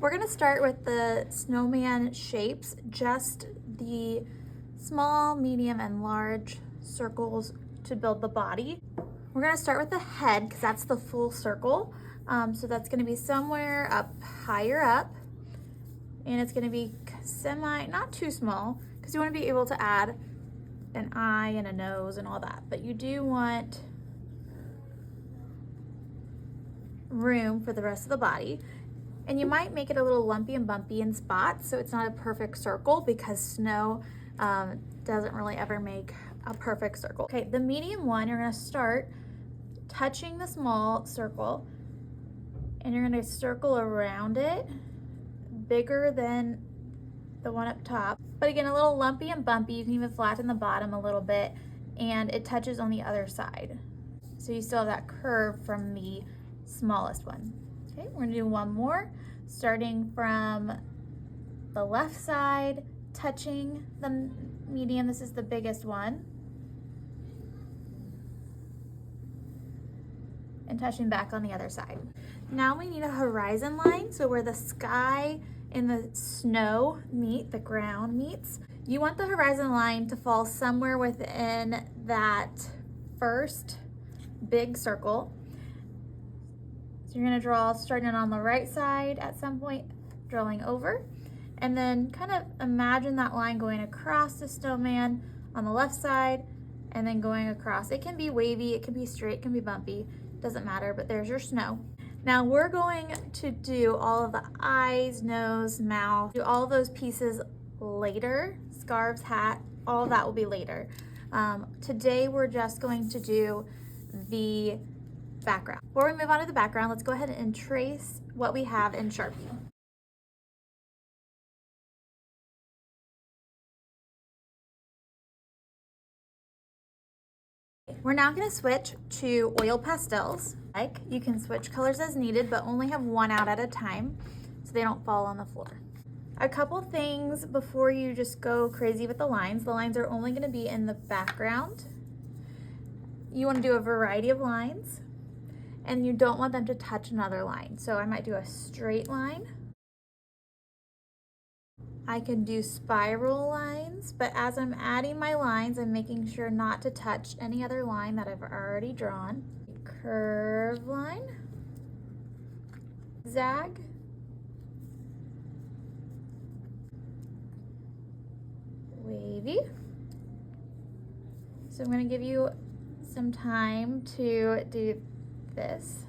We're gonna start with the snowman shapes, just the small, medium, and large circles to build the body. We're gonna start with the head because that's the full circle. So that's gonna be somewhere up higher up, and it's gonna be not too small, because you wanna be able to add an eye and a nose and all that, but you do want room for the rest of the body. And you might make it a little lumpy and bumpy in spots, so it's not a perfect circle, because snow doesn't really ever make a perfect circle. Okay, the medium one, you're gonna start touching the small circle, and you're gonna circle around it, bigger than the one up top. But again, a little lumpy and bumpy. You can even flatten the bottom a little bit, and it touches on the other side. So you still have that curve from the smallest one. Okay, we're gonna do one more, starting from the left side, touching the medium. This is the biggest one. And touching back on the other side. Now we need a horizon line, so where the sky and the snow meet, the ground meets, you want the horizon line to fall somewhere within that first big circle. So you're gonna draw starting on the right side at some point, drawing over, and then kind of imagine that line going across the snowman on the left side, and then going across. It can be wavy, it can be straight, it can be bumpy, doesn't matter, but there's your snow. Now we're going to do all of the eyes, nose, mouth, do all of those pieces later. Scarves, hat, all of that will be later. Today we're just going to do the background. Before we move on to the background, let's go ahead and trace what we have in Sharpie. We're now going to switch to oil pastels. You can switch colors as needed, but only have one out at a time so they don't fall on the floor. A couple things before you just go crazy with the lines. The lines are only going to be in the background. You want to do a variety of lines, and you don't want them to touch another line. So I might do a straight line. I can do spiral lines, but as I'm adding my lines, I'm making sure not to touch any other line that I've already drawn. Curve line, zag, wavy. So I'm going to give you some time to do this.